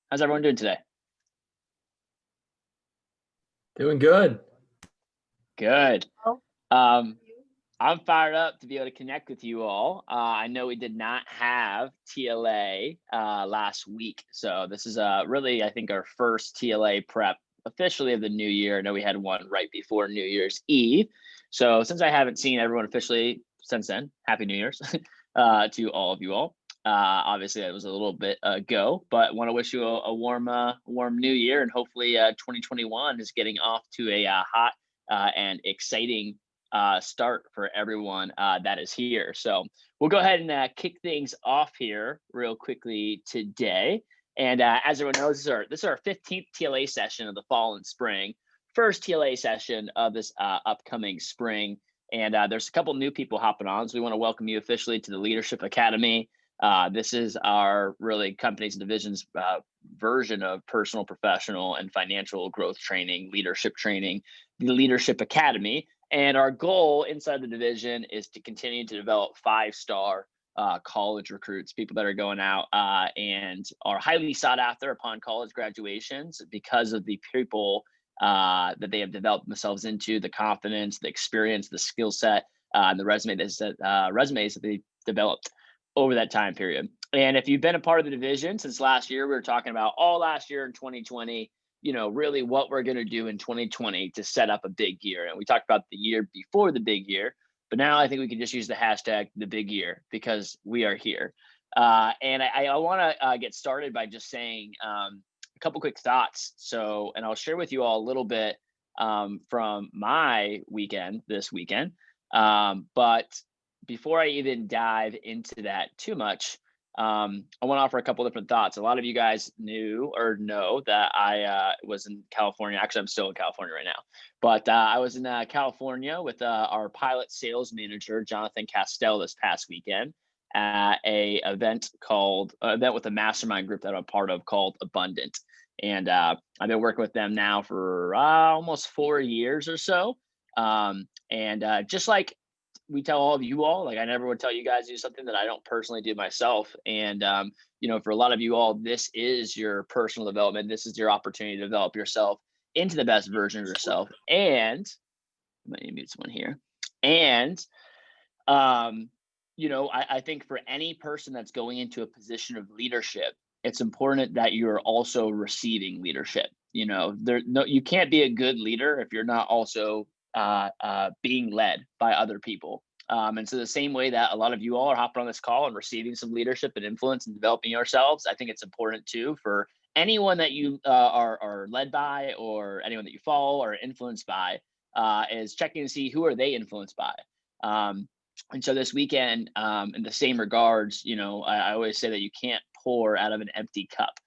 How's everyone doing today? Doing good. Good. Um, I'm fired up to be able to connect with you all. I know we did not have TLA last week, so this is really, I think, our first TLA prep officially of the new year. I know we had one right before New Year's Eve. So since I haven't seen everyone officially since then, Happy New Year's to all of you all. Obviously, that was a little bit ago, but want to wish you a warm New Year, and hopefully, 2021 is getting off to a hot and exciting start for everyone that is here. So we'll go ahead and kick things off here real quickly today. And as everyone knows, this is our 15th TLA session of the fall and spring, first TLA session of this upcoming spring. And there's a couple new people hopping on, so we want to welcome you officially to the Leadership Academy. This is our really companies and divisions version of personal, professional, and financial growth training, leadership training, the Leadership Academy. And our goal inside the division is to continue to develop 5-star college recruits, people that are going out and are highly sought after upon college graduations because of the people that they have developed themselves into, the confidence, the experience, the skill set, and the resumes that they developed over that time period. And if you've been a part of the division since last year, we were talking about all last year in 2020, really what we're going to do in 2020 to set up a big year. And we talked about the year before the big year, but now I think we can just use the hashtag the big year because we are here. And I want to get started by just saying a couple quick thoughts. And I'll share with you all a little bit from my weekend this weekend. But before I even dive into that too much, I want to offer a couple different thoughts. A lot of you guys knew or know that I was in California. Actually, I'm still in California right now, but I was in California with our pilot sales manager, Jonathan Castell, this past weekend at a event with a mastermind group that I'm a part of called Abundant. And I've been working with them now for almost 4 years or so. Just like we tell all of you all, like I never would tell you guys to do something that I don't personally do myself. And for a lot of you all, this is your personal development. This is your opportunity to develop yourself into the best version of yourself. And I might need to mute someone here. And I think for any person that's going into a position of leadership, it's important that you're also receiving leadership. You can't be a good leader if you're not also being led by other people. And so the same way that a lot of you all are hopping on this call and receiving some leadership and influence and developing yourselves, I think it's important too for anyone that you are led by or anyone that you follow or influenced by is checking to see who are they influenced by. And so this weekend, in the same regards, I always say that you can't pour out of an empty cup.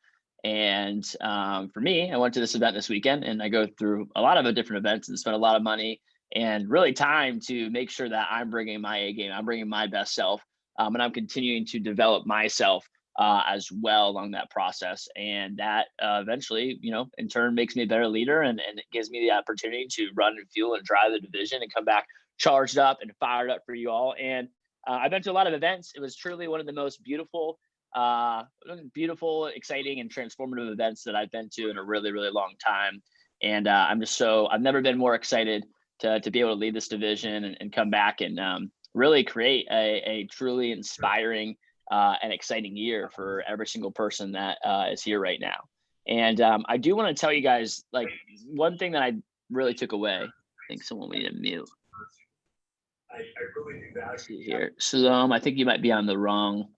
And for me, I went to this event this weekend and I go through a lot of different events and spend a lot of money and really time to make sure that I'm bringing my A game, I'm bringing my best self, and I'm continuing to develop myself as well along that process. And that eventually, in turn makes me a better leader and it gives me the opportunity to run and fuel and drive the division and come back charged up and fired up for you all. And I've been to a lot of events. It was truly one of the most beautiful, exciting, and transformative events that I've been to in a really, really long time. And I've never been more excited to be able to lead this division and come back and really create a truly inspiring and exciting year for every single person that is here right now. And I do want to tell you guys, like, one thing that I really took away. I think someone we didn't mute. I really do value. Let's see here. So I think you might be on the wrong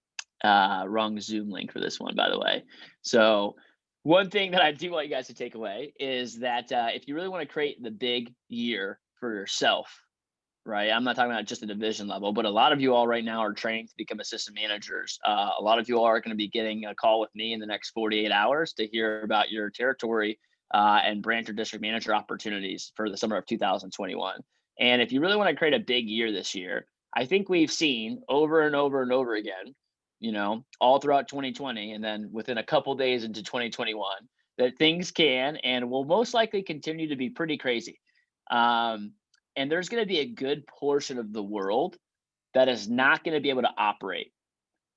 Zoom link for this one, by the way. So one thing that I do want you guys to take away is that if you really want to create the big year for yourself, right? I'm not talking about just the division level, but a lot of you all right now are training to become assistant managers. A lot of you all are going to be getting a call with me in the next 48 hours to hear about your territory and branch or district manager opportunities for the summer of 2021. And if you really want to create a big year this year, I think we've seen over and over and over again, all throughout 2020, and then within a couple days into 2021, that things can and will most likely continue to be pretty crazy. And there's going to be a good portion of the world that is not going to be able to operate.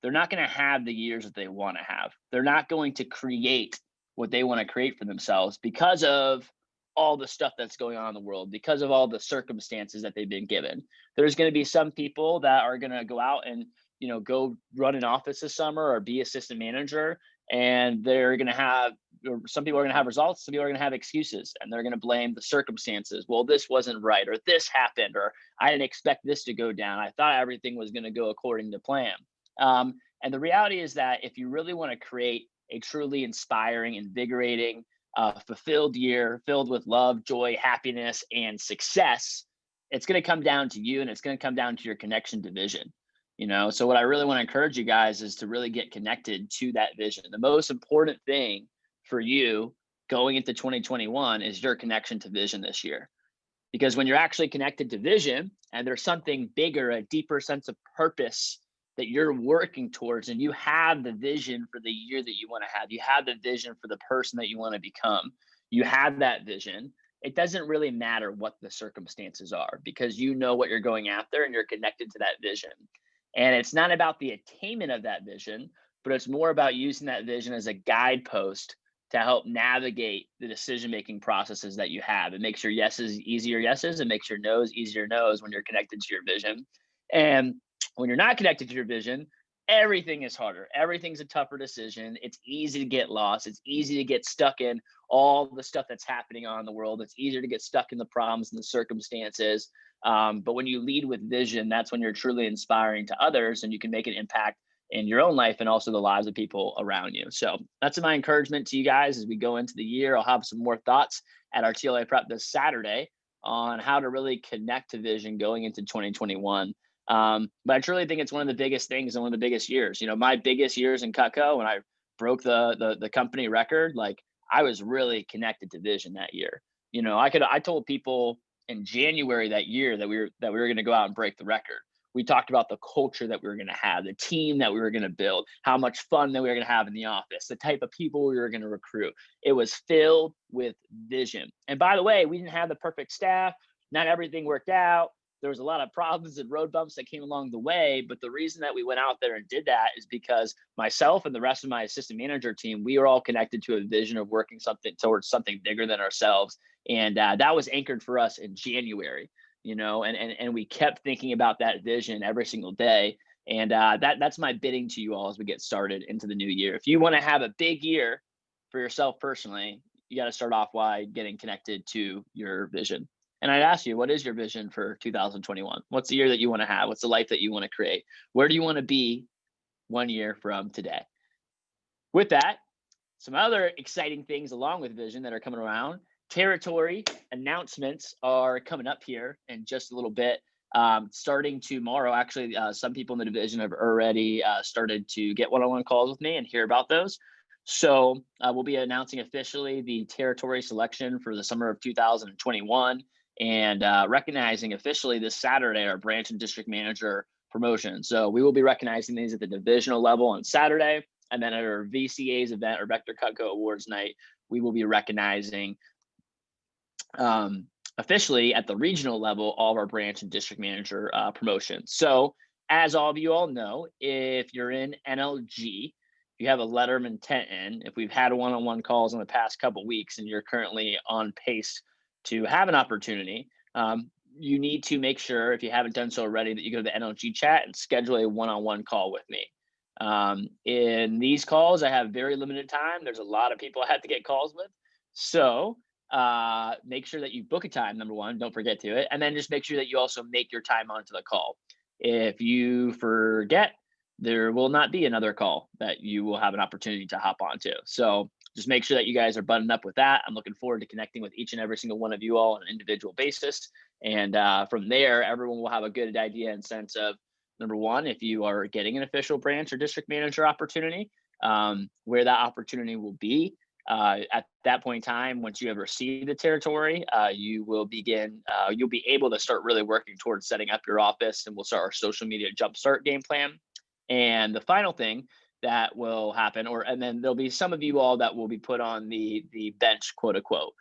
They're not going to have the years that they want to have. They're not going to create what they want to create for themselves because of all the stuff that's going on in the world, because of all the circumstances that they've been given. There's going to be some people that are going to go out and, go run an office this summer or be assistant manager, and they're going to have, or some people are going to have results, some people are going to have excuses, and they're going to blame the circumstances. Well, this wasn't right, or this happened, or I didn't expect this to go down. I thought everything was going to go according to plan. And the reality is that if you really want to create a truly inspiring, invigorating, fulfilled year filled with love, joy, happiness, and success, it's going to come down to you, and it's going to come down to your connection to vision. So what I really want to encourage you guys is to really get connected to that vision. The most important thing for you going into 2021 is your connection to vision this year. Because when you're actually connected to vision and there's something bigger, a deeper sense of purpose that you're working towards, and you have the vision for the year that you want to have, you have the vision for the person that you want to become, you have that vision, it doesn't really matter what the circumstances are, because you know what you're going after and you're connected to that vision. And it's not about the attainment of that vision, but it's more about using that vision as a guidepost to help navigate the decision-making processes that you have. It makes your yeses easier yeses, and makes your no's easier no's when you're connected to your vision. And when you're not connected to your vision, everything is harder. Everything's a tougher decision. It's easy to get lost. It's easy to get stuck in all the stuff that's happening on in the world. It's easier to get stuck in the problems and the circumstances. But when you lead with vision, that's when you're truly inspiring to others, and you can make an impact in your own life and also the lives of people around you. So that's my encouragement to you guys as we go into the year. I'll have some more thoughts at our TLA Prep this Saturday on how to really connect to vision going into 2021. But I truly think it's one of the biggest things and one of the biggest years. My biggest years in Cutco, when I broke the company record, like, I was really connected to vision that year. I told people in January that year that we were going to go out and break the record. We talked about the culture that we were going to have, the team that we were going to build, how much fun that we were going to have in the office, the type of people we were going to recruit. It was filled with vision. And by the way, we didn't have the perfect staff. Not everything worked out. There was a lot of problems and road bumps that came along the way. But the reason that we went out there and did that is because myself and the rest of my assistant manager team, we were all connected to a vision of working towards something bigger than ourselves. And that was anchored for us in January. And we kept thinking about that vision every single day. And that's my bidding to you all as we get started into the new year. If you want to have a big year for yourself personally, you got to start off by getting connected to your vision. And I'd ask you, what is your vision for 2021? What's the year that you want to have? What's the life that you want to create? Where do you want to be 1 year from today? With that, some other exciting things along with vision that are coming around. Territory announcements are coming up here in just a little bit. Starting tomorrow, actually, some people in the division have already started to get one-on-one calls with me and hear about those. So we'll be announcing officially the territory selection for the summer of 2021, and recognizing officially this Saturday our branch and district manager promotion. So we will be recognizing these at the divisional level on Saturday, and then at our VCA's event, or Vector Cutco Awards night, we will be recognizing officially at the regional level all of our branch and district manager promotions. So as all of you all know, if you're in NLG, if you have a letter of intent in, if we've had one-on-one calls in the past couple of weeks and you're currently on pace to have an opportunity, you need to make sure, if you haven't done so already, that you go to the NLG chat and schedule a one-on-one call with me. In these calls, I have very limited time. There's a lot of people I have to get calls with. So make sure that you book a time, number one, don't forget to it. And then just make sure that you also make your time onto the call. If you forget, there will not be another call that you will have an opportunity to hop onto. So just make sure that you guys are buttoned up with that. I'm looking forward to connecting with each and every single one of you all on an individual basis. And from there, everyone will have a good idea and sense of, number one, if you are getting an official branch or district manager opportunity, where that opportunity will be. At that point in time, once you have received the territory, you'll be able to start really working towards setting up your office, and we'll start our social media jumpstart game plan. And the final thing that will happen, and then there'll be some of you all that will be put on the bench, quote unquote.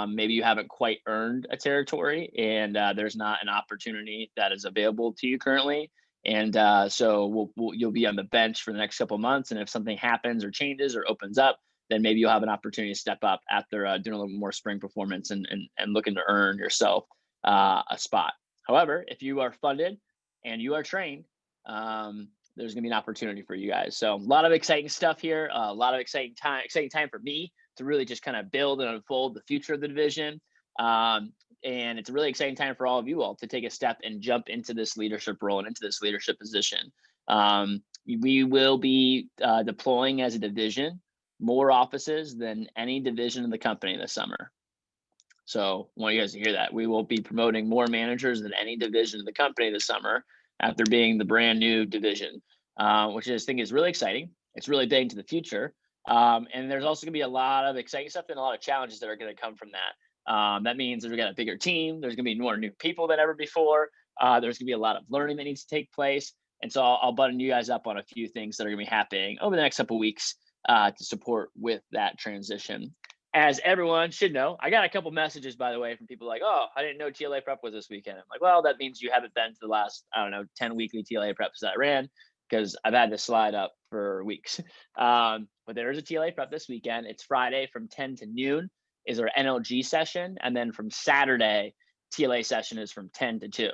Maybe you haven't quite earned a territory, and there's not an opportunity that is available to you currently. And so you'll be on the bench for the next couple of months. And if something happens or changes or opens up, then maybe you'll have an opportunity to step up after doing a little more spring performance and looking to earn yourself a spot. However, if you are funded and you are trained, there's going to be an opportunity for you guys. So a lot of exciting stuff here, a lot of exciting time for me to really just kind of build and unfold the future of the division. And it's a really exciting time for all of you all to take a step and jump into this leadership role and into this leadership position. We will be deploying as a division more offices than any division in the company this summer. So I want you guys to hear that. We will be promoting more managers than any division in the company this summer after being the brand new division, which I just think is really exciting. It's really big into the future. And there's also going to be a lot of exciting stuff and a lot of challenges that are going to come from that. That means that we've got a bigger team. There's going to be more new people than ever before. There's going to be a lot of learning that needs to take place. And so I'll button you guys up on a few things that are going to be happening over the next couple of weeks to support with that transition. As everyone should know, I got a couple messages, by the way, from people like, oh, I didn't know TLA prep was this weekend. I'm like, well, that means you haven't been to the last, 10 weekly TLA preps that I ran, because I've had this slide up for weeks. But there is a TLA prep this weekend. It's Friday from 10 to noon is our NLG session. And then from Saturday, TLA session is from 10 to 2.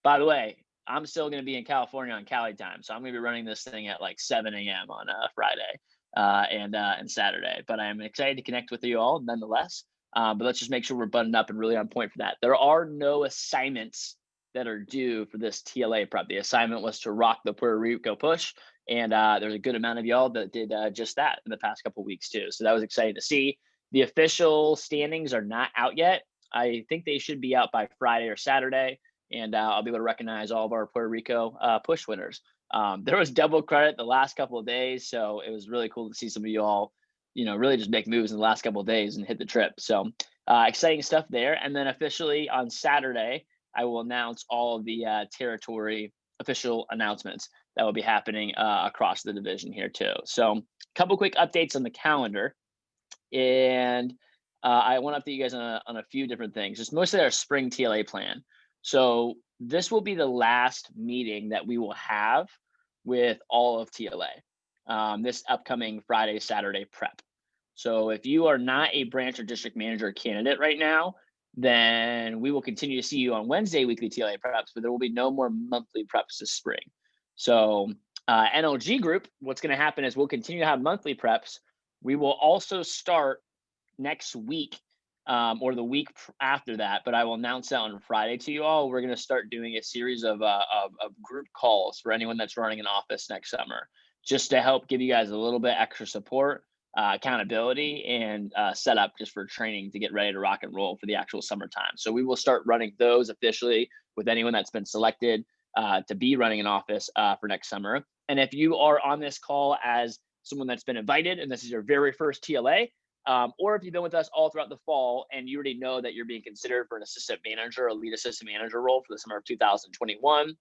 By the way, I'm still going to be in California on Cali time. So I'm going to be running this thing at like 7 a.m. on Friday. And Saturday, but I'm excited to connect with you all nonetheless. But let's just make sure we're buttoned up and really on point for that. There are no assignments that are due for this TLA prep. The assignment was to rock the Puerto Rico push, and there's a good amount of y'all that did just that in the past couple of weeks too. So that was exciting to see. The official standings are not out yet. I think they should be out by Friday or Saturday, and I'll be able to recognize all of our Puerto Rico push winners. There was double credit the last couple of days, so it was really cool to see some of you all, really just make moves in the last couple of days and hit the trip. So exciting stuff there. And then officially on Saturday, I will announce all of the territory official announcements that will be happening across the division here too. So a couple quick updates on the calendar, and I want to update you guys on a few different things, just mostly our spring TLA plan. So this will be the last meeting that we will have with all of TLA, this upcoming Friday, Saturday prep. So if you are not a branch or district manager candidate right now, then we will continue to see you on Wednesday weekly TLA preps, but there will be no more monthly preps this spring. So NLG group, what's going to happen is we'll continue to have monthly preps. We will also start next week or the week after that, but I will announce that on Friday to you all. We're going to start doing a series of group calls for anyone that's running an office next summer, just to help give you guys a little bit extra support, accountability, and setup just for training to get ready to rock and roll for the actual summertime. So we will start running those officially with anyone that's been selected to be running an office for next summer. And if you are on this call as someone that's been invited and this is your very first TLA, or if you've been with us all throughout the fall and you already know that you're being considered for an assistant manager, a lead assistant manager role for the summer of 2021.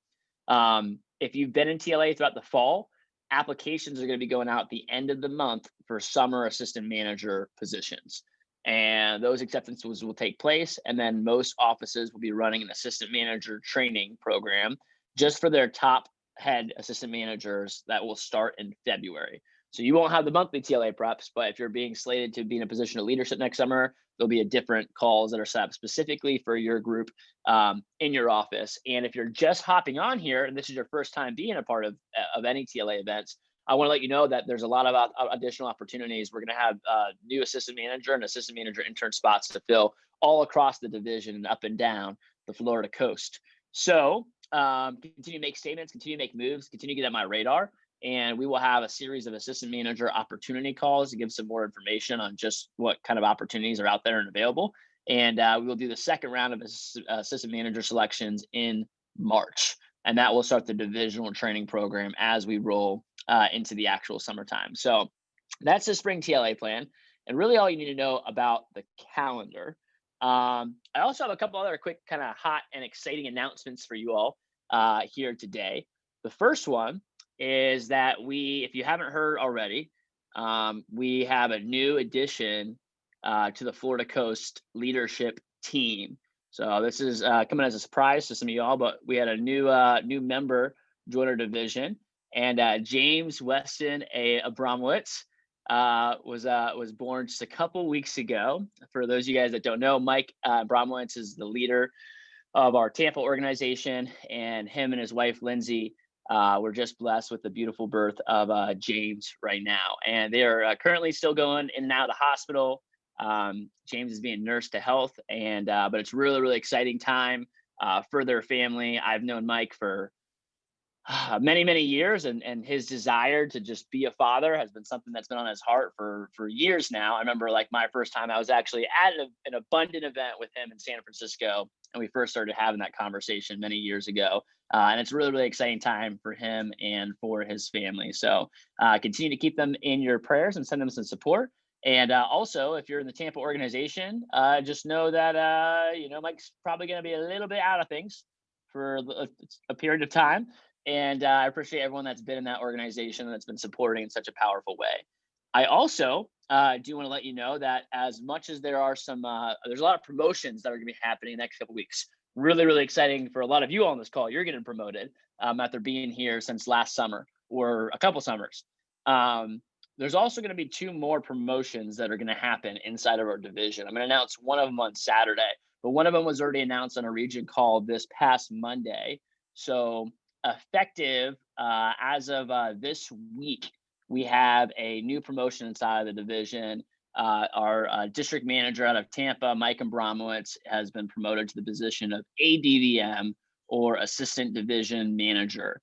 If you've been in TLA throughout the fall, applications are going to be going out at the end of the month for summer assistant manager positions. And those acceptances will take place. And then most offices will be running an assistant manager training program just for their top head assistant managers that will start in February. So you won't have the monthly TLA preps, but if you're being slated to be in a position of leadership next summer, there'll be a different calls that are set up specifically for your group in your office. And if you're just hopping on here and this is your first time being a part of any TLA events, I want to let you know that there's a lot of additional opportunities. We're going to have new assistant manager and assistant manager intern spots to fill all across the division and up and down the Florida coast. So continue to make statements, continue to make moves, continue to get on my radar. And we will have a series of assistant manager opportunity calls to give some more information on just what kind of opportunities are out there and available. And we will do the second round of assistant manager selections in March. And that will start the divisional training program as we roll into the actual summertime. So that's the spring TLA plan. And really all you need to know about the calendar. I also have a couple other quick kind of hot and exciting announcements for you all here today. The first one is that if you haven't heard already, we have a new addition to the Florida Coast leadership team. So this is coming as a surprise to some of y'all, but we had a new member join our division, and James Weston Abramowitz was born just a couple weeks ago. For those of you guys that don't know, Mike Bromwitz is the leader of our Tampa organization, and him and his wife Lindsay were just blessed with the beautiful birth of James right now, and they are currently still going in and out of the hospital. James is being nursed to health, and but it's really exciting time for their family. I've known Mike for many years, and his desire to just be a father has been something that's been on his heart for years now. I remember like my first time I was actually at an abundant event with him in San Francisco, and we first started having that conversation many years ago. And it's really exciting time for him and for his family. So continue to keep them in your prayers and send them some support. And also, if you're in the Tampa organization, just know that Mike's probably going to be a little bit out of things for a period of time. And I appreciate everyone that's been in that organization that's been supporting in such a powerful way. I also do want to let you know that as much as there are there's a lot of promotions that are going to be happening in the next couple of weeks. Really exciting for a lot of you on this call. You're getting promoted after being here since last summer or a couple summers. There's also going to be 2 more promotions that are going to happen inside of our division. I'm going to announce one of them on Saturday, but one of them was already announced on a region call this past Monday. So effective as of this week, we have a new promotion inside of the division. Our district manager out of Tampa, Mike Bromwitz, has been promoted to the position of ADVM, or Assistant Division Manager,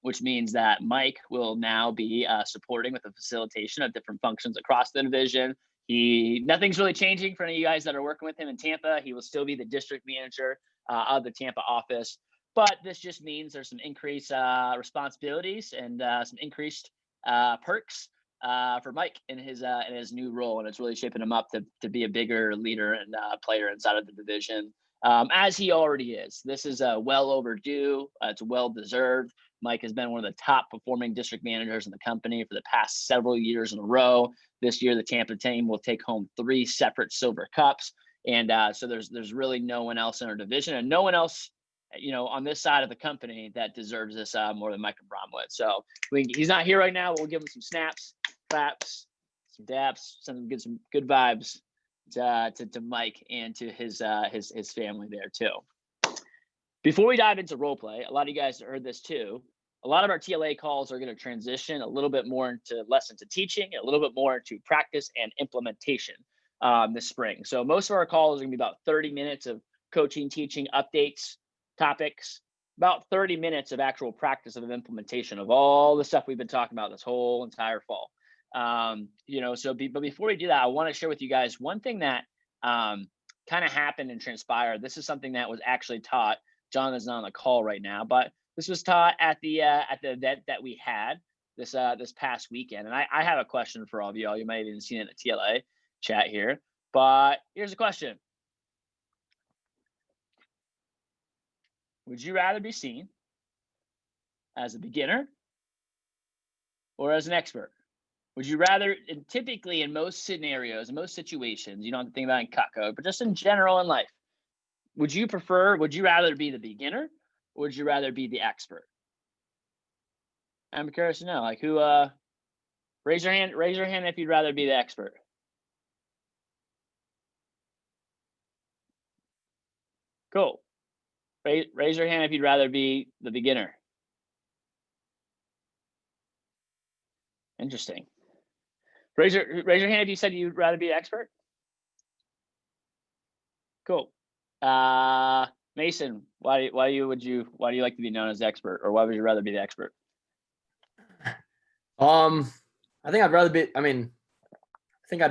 which means that Mike will now be supporting with the facilitation of different functions across the division. Nothing's really changing for any of you guys that are working with him in Tampa. He will still be the district manager of the Tampa office. But this just means there's some increased responsibilities and some increased perks for Mike in his new role, and it's really shaping him up to be a bigger leader and player inside of the division, as he already is. This is well overdue. It's well deserved. Mike has been one of the top performing district managers in the company for the past several years in a row. This year, the Tampa team will take home 3 separate silver cups, and so there's really no one else in our division, and no one else on this side of the company that deserves this more than Mike Bromwitz. So he's not here right now. We'll give him some snaps, claps, some daps, some good vibes to Mike and to his family there too. Before we dive into role play, a lot of you guys heard this too. A lot of our TLA calls are going to transition a little bit more into less into teaching, a little bit more into practice and implementation this spring. So most of our calls are going to be about 30 minutes of coaching, teaching, updates, topics, about 30 minutes of actual practice of implementation of all the stuff we've been talking about this whole entire fall. But before we do that, I want to share with you guys one thing that kind of happened and transpired. This is something that was actually taught. John is not on the call right now, but this was taught at the event that we had this past weekend. And I have a question for all of you. You might have even seen it in the TLA chat here, but here's a question. Would you rather be seen as a beginner or as an expert? Would you rather, and typically in most scenarios, in most situations, you don't have to think about it in cut code, but just in general in life, would you rather be the beginner or would you rather be the expert? I'm curious to know, like who, raise your hand if you'd rather be the expert. Cool. Raise your hand if you'd rather be the beginner. Interesting. Raise your hand if you said you'd rather be an expert. Cool. Mason, why do you like to be known as the expert, or why would you rather be the expert? I think I'd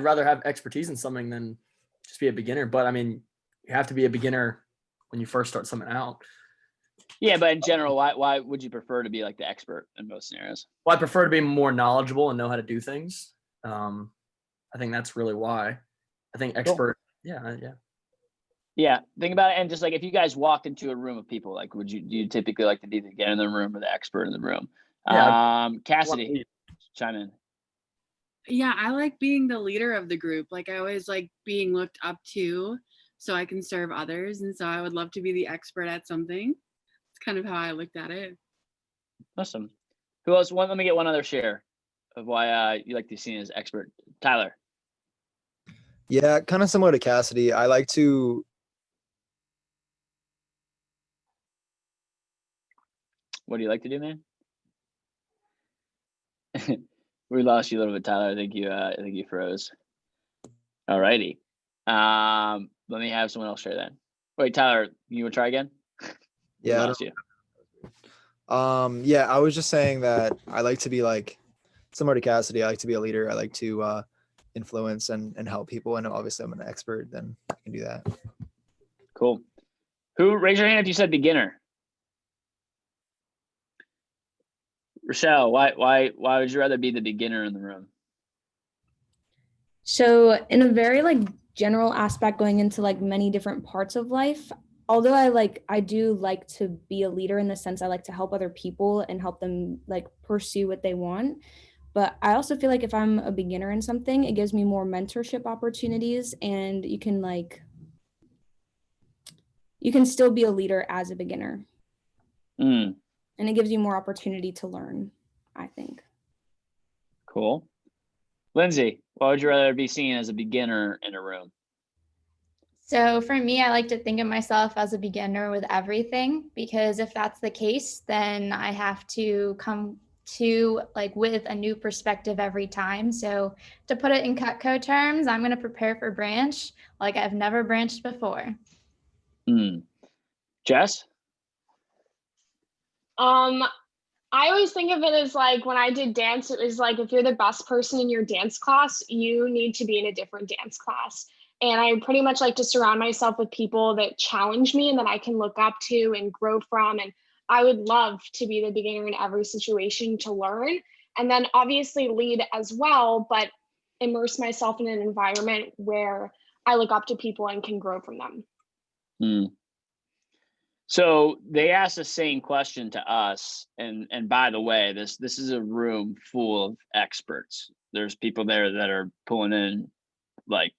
rather have expertise in something than just be a beginner. But I mean, you have to be a beginner when you first start something out. Yeah, but in general, why would you prefer to be like the expert in most scenarios? Well, I prefer to be more knowledgeable and know how to do things. I think that's really why. I think expert. Cool. Yeah. Think about it, and just like if you guys walked into a room of people, like do you typically like to be the beginner in the room or the expert in the room? Yeah. Cassidy, chime in. Yeah, I like being the leader of the group. Like I always like being looked up to so I can serve others. And so I would love to be the expert at something. It's kind of how I looked at it. Awesome. Who else? Let me get one other share. of why you like to be seen as expert. Tyler. Yeah, kind of similar to Cassidy. I like to. What do you like to do, man? We lost you a little bit, Tyler. I think you froze. Alrighty. Let me have someone else share that. Wait, Tyler, you want to try again? We Yeah, lost you. yeah, I was just saying that I like to be like similar to Cassidy. I like to be a leader. I like to influence and help people. And obviously, I'm an expert. Then I can do that. Cool. Who raise your hand if you said beginner? Rochelle, why would you rather be the beginner in the room? So in a very like general aspect, going into like many different parts of life, although I do like to be a leader in the sense I like to help other people and help them like pursue what they want. But I also feel like if I'm a beginner in something, it gives me more mentorship opportunities, and you can still be a leader as a beginner. Mm, And it gives you more opportunity to learn, I think. cool. Lindsay, why would you rather be seen as a beginner in a room? So for me, I like to think of myself as a beginner with everything, because if that's the case, then I have to come to like with a new perspective every time. So to put it in Cutco terms, I'm going to prepare for branch like I've never branched before. Jess? I always think of it as like when I did dance, it was like if you're the best person in your dance class, you need to be in a different dance class. And I pretty much like to surround myself with people that challenge me and that I can look up to and grow from. And I would love to be the beginner in every situation to learn. And then obviously lead as well, but immerse myself in an environment where I look up to people and can grow from them. So they asked the same question to us, and by the way, this is a room full of experts. There's people there that are pulling in like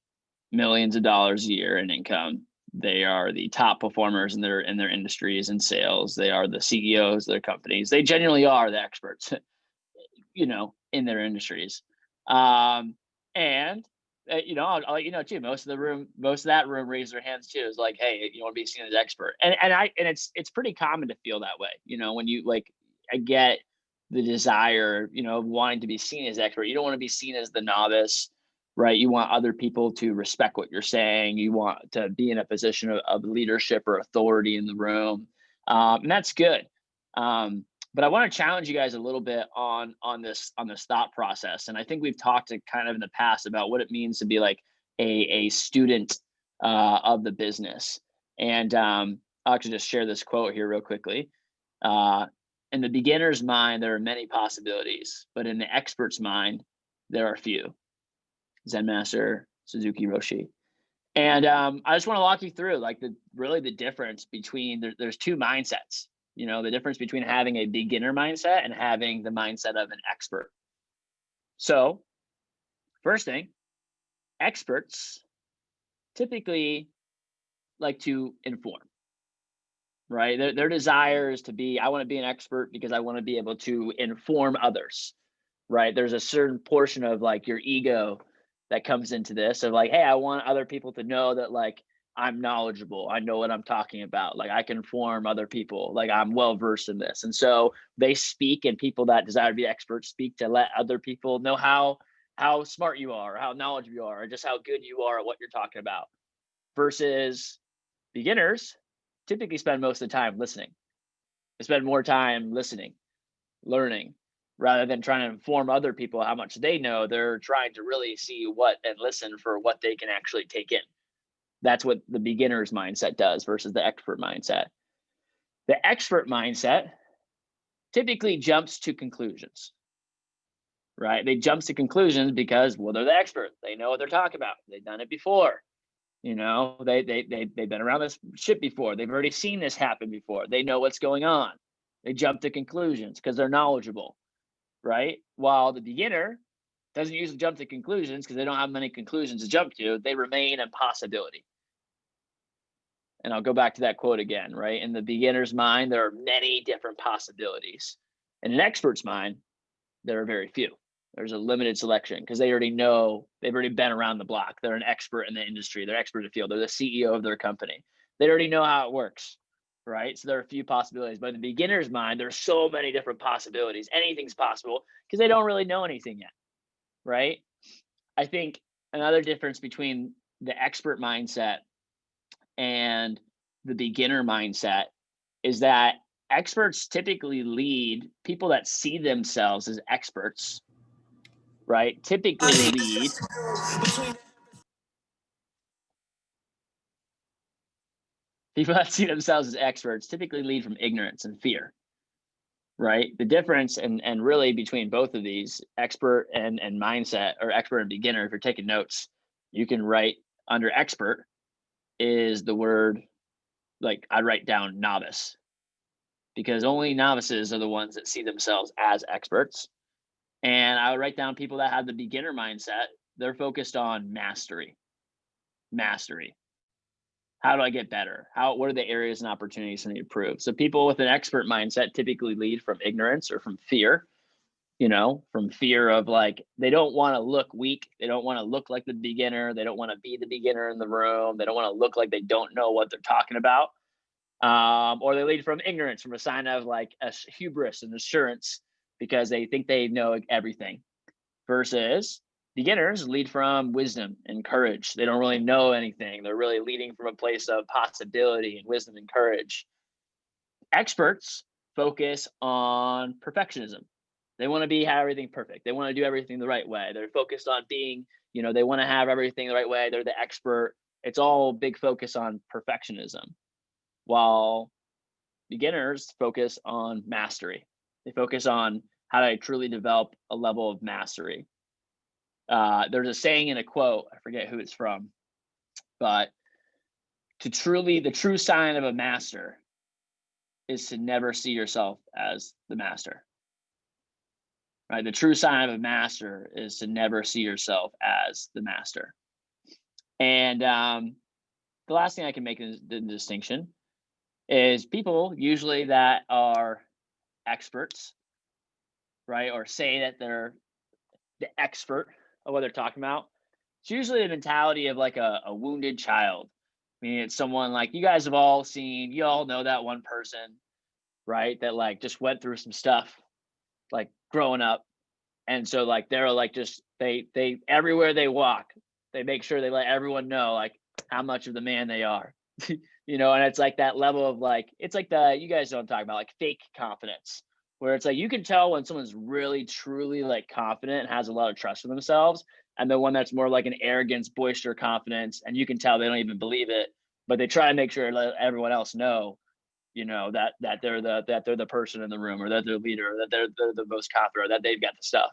millions of dollars a year in income. They are the top performers in their industries and sales. They are the CEOs of their companies. They genuinely are the experts, in their industries. And I'll let you know too. Most of that room raised their hands too. Is like, hey, you want to be seen as expert, and it's pretty common to feel that way. When you I get the desire, of wanting to be seen as expert. You don't want to be seen as the novice, right? You want other people to respect what you're saying. You want to be in a position of leadership or authority in the room, and that's good. But I want to challenge you guys a little bit on this thought process. And I think we've talked to kind of in the past about what it means to be like a student of the business. And I'll actually just share this quote here real quickly. In the beginner's mind, there are many possibilities, but in the expert's mind, there are few. Zen Master Suzuki Roshi. And I just want to walk you through the difference between there's two mindsets. The difference between having a beginner mindset and having the mindset of an expert. So first thing, experts typically like to inform, right? Their desire is to be, I want to be an expert because I want to be able to inform others, right? There's a certain portion of like your ego that comes into this of like, hey, I want other people to know that like, I'm knowledgeable. I know what I'm talking about. Like I can inform other people. Like I'm well versed in this. And so they speak, and people that desire to be experts speak to let other people know how smart you are, or how knowledgeable you are, or just how good you are at what you're talking about. Versus beginners typically spend most of the time listening. They spend more time listening, learning, rather than trying to inform other people how much they know. They're trying to really see what and listen for what they can actually take in. That's what the beginner's mindset does versus the expert mindset. The expert mindset typically jumps to conclusions, right? They jump to conclusions because, well, they're the expert. They know what they're talking about. They've done it before. They've been around this shit before. They've already seen this happen before. They know what's going on. They jump to conclusions because they're knowledgeable, right? While the beginner doesn't usually jump to conclusions because they don't have many conclusions to jump to. They remain in possibility. And I'll go back to that quote again, right? In the beginner's mind, there are many different possibilities. In an expert's mind, there are very few. There's a limited selection because they already know, they've already been around the block. They're an expert in the industry. They're expert in the field. They're the CEO of their company. They already know how it works, right? So there are a few possibilities. But in the beginner's mind, there's so many different possibilities. Anything's possible because they don't really know anything yet, right? I think another difference between the expert mindset and the beginner mindset is that experts typically lead, people that see themselves as experts, right? Typically lead. People that see themselves as experts typically lead from ignorance and fear, right? The difference and really between both of these, expert and mindset, or expert and beginner, if you're taking notes, you can write under expert is the word, like I'd write down novice, because only novices are the ones that see themselves as experts. And I would write down people that have the beginner mindset. They're focused on mastery. How do I get better? What are the areas and opportunities for me to improve? So people with an expert mindset typically lead from ignorance or from fear, from fear of, like, they don't want to look weak. They don't want to look like the beginner. They don't want to be the beginner in the room. They don't want to look like they don't know what they're talking about. Or they lead from ignorance, from a sign of like a hubris and assurance, because they think they know everything, versus beginners lead from wisdom and courage. They don't really know anything. They're really leading from a place of possibility and wisdom and courage. Experts focus on perfectionism. They want to have everything perfect. They want to do everything the right way. They're focused on being, they want to have everything the right way. They're the expert. It's all big focus on perfectionism. While beginners focus on mastery. They focus on how to truly develop a level of mastery. There's a saying in a quote, I forget who it's from, but the true sign of a master is to never see yourself as the master. Right? The true sign of a master is to never see yourself as the master. And the last thing I can make is the distinction is people usually that are experts, right, or say that they're the expert of what they're talking about. It's usually a mentality of like a wounded child. I mean, it's someone like you guys have all seen, you all know that one person, right, that like just went through some stuff like growing up. And so like they're like just they everywhere they walk, they make sure they let everyone know like how much of the man they are. And it's like that level of like, it's like you guys know what I'm talking about, like fake confidence, where it's like you can tell when someone's really truly like confident and has a lot of trust in themselves, and the one that's more like an arrogance, boisterous confidence, and you can tell they don't even believe it, but they try to make sure to let everyone else know, that they're the person in the room, or that they're the leader, or that they're the most confident, or that they've got the stuff.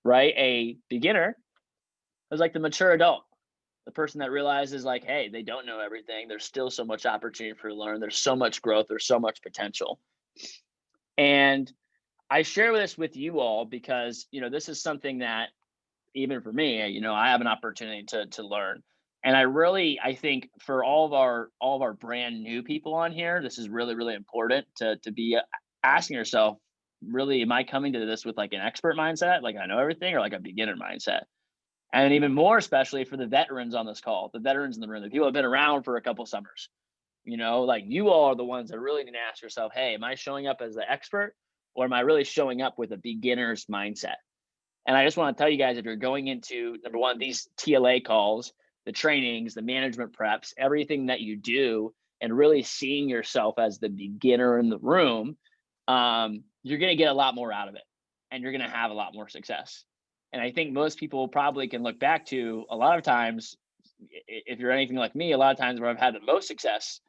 Right? A beginner is like the mature adult. The person that realizes like, hey, they don't know everything. There's still so much opportunity for to learn. There's so much growth. There's so much potential. And I share this with you all because, this is something that even for me, I have an opportunity to learn. And I think for all of our brand new people on here, this is really, really important to be asking yourself, really, am I coming to this with like an expert mindset, like I know everything, or like a beginner mindset? And even more especially for the veterans on this call, the veterans in the room, the people who have been around for a couple summers, like you all are the ones that really need to ask yourself, hey, am I showing up as the expert, or am I really showing up with a beginner's mindset? And I just want to tell you guys, if you're going into, number one, these TLA calls, the trainings, the management preps, everything that you do, and really seeing yourself as the beginner in the room, you're going to get a lot more out of it, and you're going to have a lot more success. And I think most people probably can look back to a lot of times, if you're anything like me, a lot of times where I've had the most success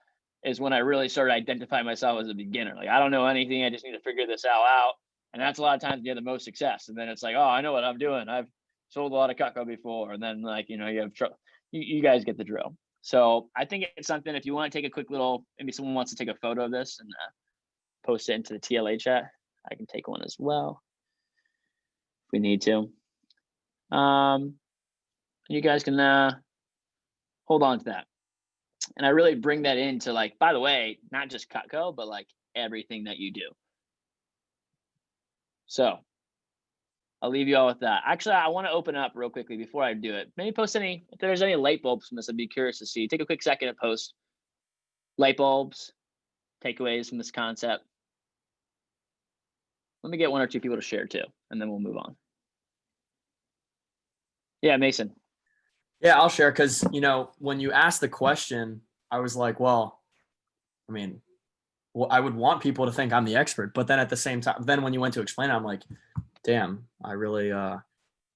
is when I really started identifying myself as a beginner. Like, I don't know anything. I just need to figure this all out. And that's a lot of times you have the most success. And then it's like, oh, I know what I'm doing. I've sold a lot of Cutco before. And then like, you have trouble. You guys get the drill. So I think it's something, if you want to take a quick little, maybe someone wants to take a photo of this and post it into the TLA chat, I can take one as well if we need to. You guys can hold on to that. And I really bring that into, like, by the way, not just Cutco, but like everything that you do. So I'll leave you all with that. Actually, I want to open up real quickly before I do it. Maybe post if there's any light bulbs from this, I'd be curious to see. Take a quick second to post light bulbs, takeaways from this concept. Let me get 1 or 2 people to share too, and then we'll move on. Yeah, Mason. Yeah, I'll share because, when you asked the question, I was like, well, I mean, I would want people to think I'm the expert, but then at the same time, then when you went to explain it, I'm like, damn, I really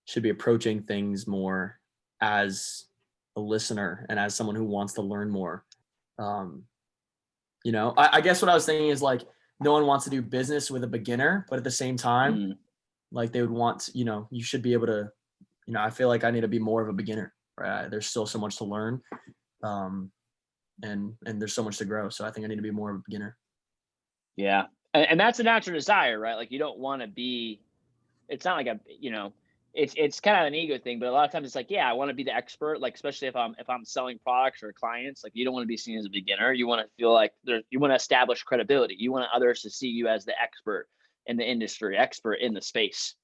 should be approaching things more as a listener and as someone who wants to learn more. I guess what I was thinking is like, no one wants to do business with a beginner, but at the same time, like they would want, you should be able to, I feel like I need to be more of a beginner, right? There's still so much to learn. And there's so much to grow. So I think I need to be more of a beginner. Yeah. And that's a natural desire, right? Like you don't want to be, it's not like it's kind of an ego thing, but a lot of times it's like, yeah, I want to be the expert. Like, especially if I'm selling products or clients, like you don't want to be seen as a beginner. You want to feel like you want to establish credibility. You want others to see you as the expert in the industry, expert in the space,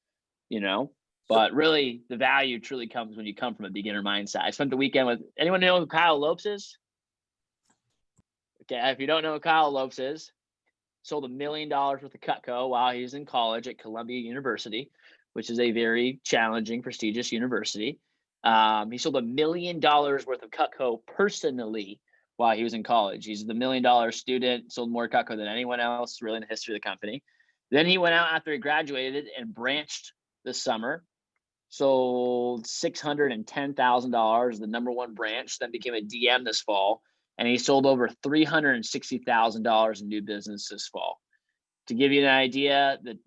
but really the value truly comes when you come from a beginner mindset. I spent the weekend with, anyone know who Kyle Lopes is? Okay. If you don't know who Kyle Lopes is, sold $1 million worth of Cutco while he was in college at Columbia University, which is a very challenging, prestigious university. He sold $1 million worth of Cutco personally while he was in college. He's the $1 million student, sold more Cutco than anyone else really in the history of the company. Then he went out after he graduated and branched this summer, sold $610,000, the number one branch, then became a DM this fall. And he sold over $360,000 in new business this fall. To give you an idea, the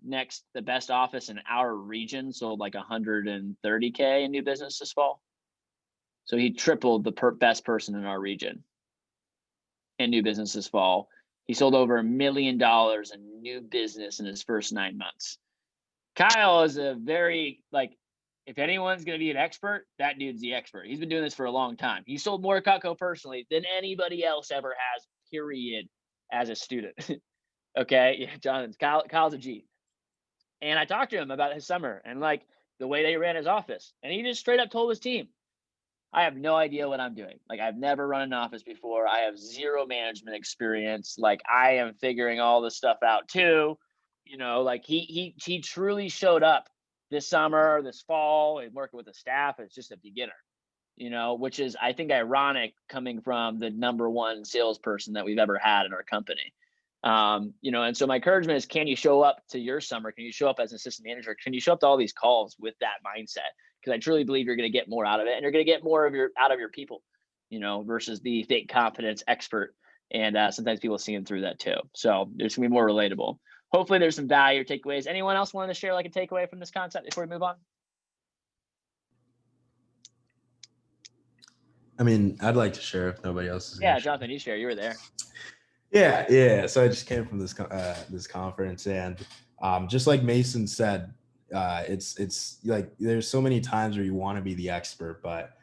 best office in our region sold like $130K in new business this fall. So he tripled the best person in our region in new business this fall. He sold over $1 million in new business in his first 9 months. Kyle is a very, if anyone's going to be an expert, that dude's the expert. He's been doing this for a long time. He sold more Cutco personally than anybody else ever has, period, as a student. Okay. Yeah, Jonathan, Kyle's a G. And I talked to him about his summer and the way they ran his office. And he just straight up told his team, I have no idea what I'm doing. I've never run an office before. I have zero management experience. I am figuring all this stuff out too. He truly showed up this summer, this fall, and working with the staff as just a beginner, which is, I think, ironic coming from the number one salesperson that we've ever had in our company. And so my encouragement is, can you show up to your summer? Can you show up as an assistant manager? Can you show up to all these calls with that mindset? Because I truly believe you're going to get more out of it, and you're going to get more out of your people, versus the fake confidence expert. And sometimes people see them through that too. So there's going to be more relatable. Hopefully there's some value or takeaways. Anyone else wanted to share a takeaway from this concept before we move on? I mean, I'd like to share if nobody else is. Yeah, Jonathan, you share. You were there. Yeah. So I just came from this conference, and just like Mason said, it's like there's so many times where you want to be the expert, but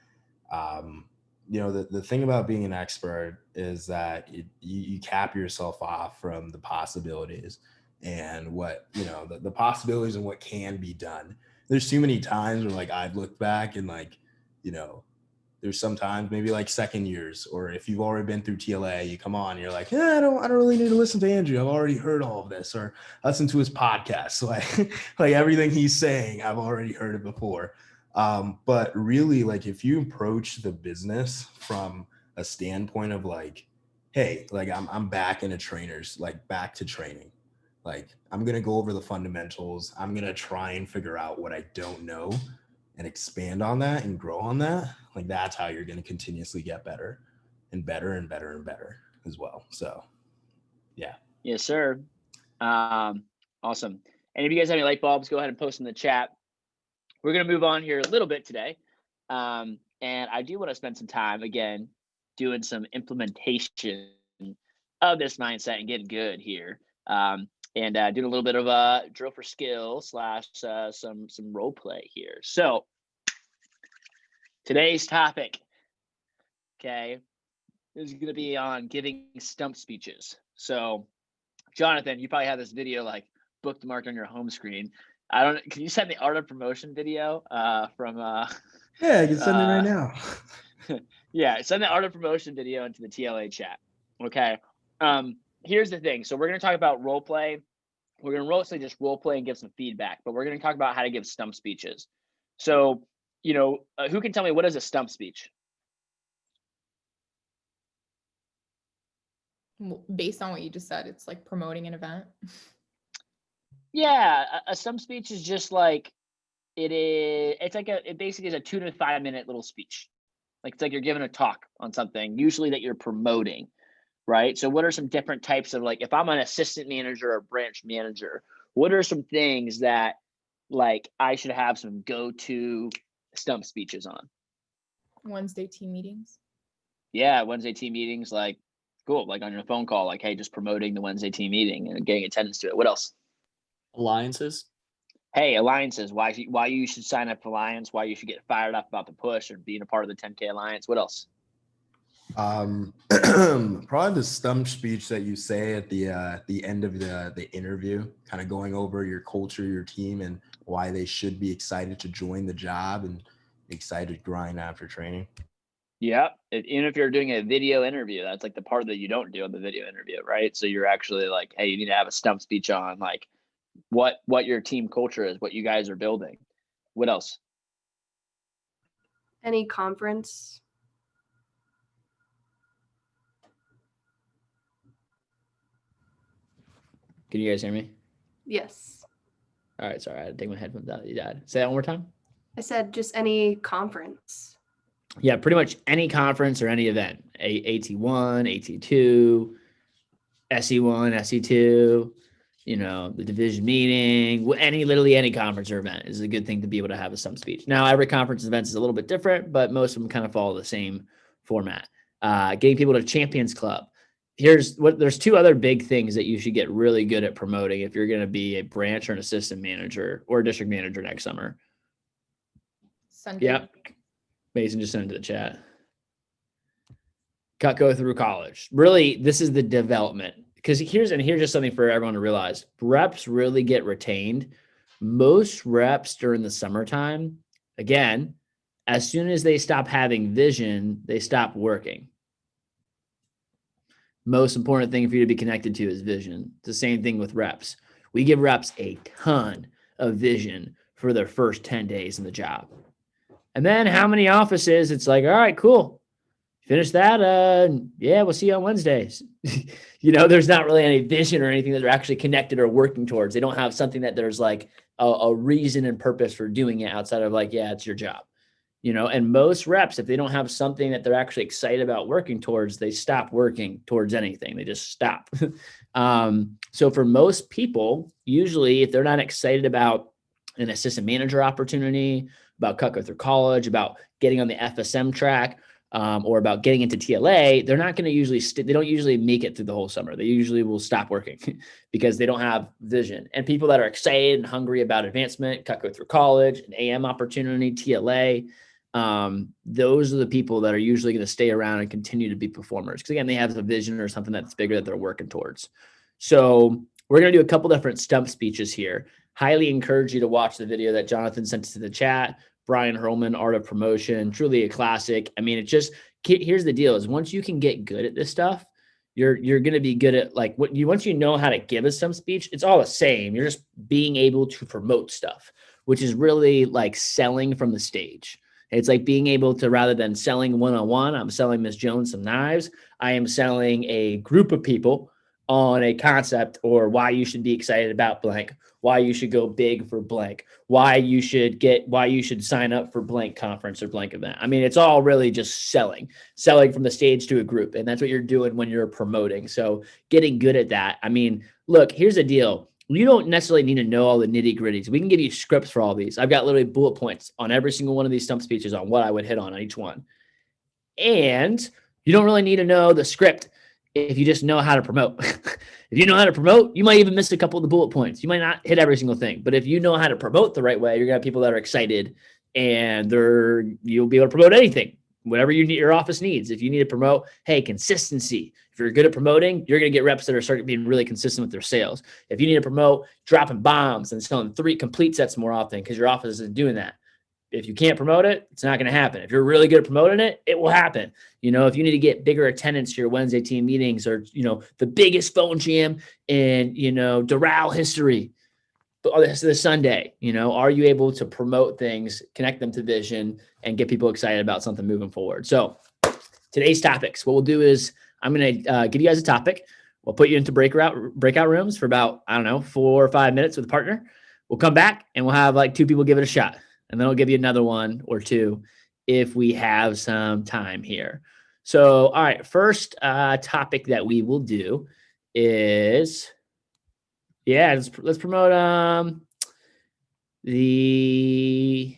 the thing about being an expert is that you cap yourself off from the possibilities and what the possibilities and what can be done. There's too many times where I've looked back and there's sometimes maybe second years, or if you've already been through TLA, you come on, you're like, yeah, I don't really need to listen to Andrew. I've already heard all of this, or listen to his podcast. So everything he's saying, I've already heard it before. But really, if you approach the business from a standpoint of hey, I'm back in a trainer's, back to training. I'm going to go over the fundamentals. I'm going to try and figure out what I don't know and expand on that and grow on that. That's how you're going to continuously get better and better and better and better as well. So, yeah. Yes, sir. Awesome. And if you guys have any light bulbs, go ahead and post in the chat. We're going to move on here a little bit today. And I do want to spend some time, again, doing some implementation of this mindset and getting good here. And doing a little bit of a drill for skill / some role play here. So today's topic, okay, is going to be on giving stump speeches. So Jonathan, you probably have this video bookmarked on your home screen. I don't. Can you send the art of promotion video from? Yeah, I can send it right now. Yeah, send the art of promotion video into the TLA chat. Okay. Here's the thing. So we're gonna talk about role play. We're gonna mostly just role play and give some feedback, but we're gonna talk about how to give stump speeches. So, who can tell me what is a stump speech? Based on what you just said, it's like promoting an event. Yeah, a stump speech is just like it basically is a 2 to 5 minute little speech. Like it's like you're giving a talk on something, usually that you're promoting, right? So what are some different types of, like, if I'm an assistant manager or branch manager, what are some things that like I should have some go-to stump speeches on? Wednesday team meetings. Yeah, Wednesday team meetings, like cool, like on your phone call, like, hey, just promoting the Wednesday team meeting and getting attendance to it. What else? Alliances. Hey, alliances, why you should sign up for Alliance, why you should get fired up about the push or being a part of the 10K Alliance. What else? Probably the stump speech that you say at the end of the interview, kind of going over your culture, your team, and why they should be excited to join the job and excited to grind after training. Yeah, even if you're doing a video interview, that's like the part that you don't do on the video interview, right? So you're actually like, hey, you need to have a stump speech on like what your team culture is, what you guys are building. What else? Any conference. Can you guys hear me? Yes. All right, sorry, I had to take my headphones out. You died. Say that one more time. I said just any conference. Yeah, pretty much any conference or any event. AT1, AT2, SE1, SE2, the division meeting, literally any conference or event is a good thing to be able to have a stump speech. Now, every conference event is a little bit different, but most of them kind of follow the same format. Getting people to Champions Club. There's two other big things that you should get really good at promoting if you're going to be a branch or an assistant manager or a district manager next summer. Sunday. Yep. Mason just sent it to the chat. Go through college. Really, this is the development. Because here's just something for everyone to realize. Reps really get retained. Most reps during the summertime, again, as soon as they stop having vision, they stop working. Most important thing for you to be connected to is vision. It's the same thing with reps. We give reps a ton of vision for their first 10 days in the job. And then how many offices? It's like, all right, cool. Finish that. Yeah, we'll see you on Wednesdays. There's not really any vision or anything that they're actually connected or working towards. They don't have something that there's like a reason and purpose for doing it outside of like, yeah, it's your job. And most reps, if they don't have something that they're actually excited about working towards, they stop working towards anything. They just stop. So for most people, usually if they're not excited about an assistant manager opportunity, about Cutco through college, about getting on the FSM track, or about getting into TLA, they're not going to they don't usually make it through the whole summer. They usually will stop working because they don't have vision. And people that are excited and hungry about advancement, Cutco through college, an AM opportunity, TLA, those are the people that are usually going to stay around and continue to be performers. Because again, they have a vision or something that's bigger that they're working towards. So we're going to do a couple different stump speeches here. Highly encourage you to watch the video that Jonathan sent to the chat. Brian Hurlman, Art of Promotion, truly a classic. I mean, here's the deal is once you can get good at this stuff, you're going to be good at like once you know how to give a stump speech, it's all the same. You're just being able to promote stuff, which is really like selling from the stage. It's like being able to, rather than selling one-on-one, I'm selling Ms. Jones some knives. I am selling a group of people on a concept or why you should be excited about blank, why you should go big for blank, why you should sign up for blank conference or blank event. I mean, it's all really just selling from the stage to a group. And that's what you're doing when you're promoting. So getting good at that. I mean, look, here's the deal. You don't necessarily need to know all the nitty gritties. We can give you scripts for all these. I've got literally bullet points on every single one of these stump speeches on what I would hit on each one. And you don't really need to know the script if you just know how to promote. If you know how to promote, you might even miss a couple of the bullet points. You might not hit every single thing, but if you know how to promote the right way, you're gonna have people that are excited and you'll be able to promote anything. whatever your office needs. If you need to promote, hey, consistency. If you're good at promoting, you're going to get reps that are starting being really consistent with their sales. If you need to promote dropping bombs and selling 3 complete sets more often because your office isn't doing that. If you can't promote it, it's not going to happen. If you're really good at promoting it, it will happen. If you need to get bigger attendance to your Wednesday team meetings or, the biggest phone jam in, Doral history, this Sunday, are you able to promote things, connect them to vision, and get people excited about something moving forward? So today's topics, what we'll do is I'm going to give you guys a topic. We'll put you into breakout rooms for about, 4 or 5 minutes with a partner. We'll come back and we'll have like 2 people give it a shot. And then I'll give you another 1 or 2 if we have some time here. So, all right, first topic that we will do is, let's promote it's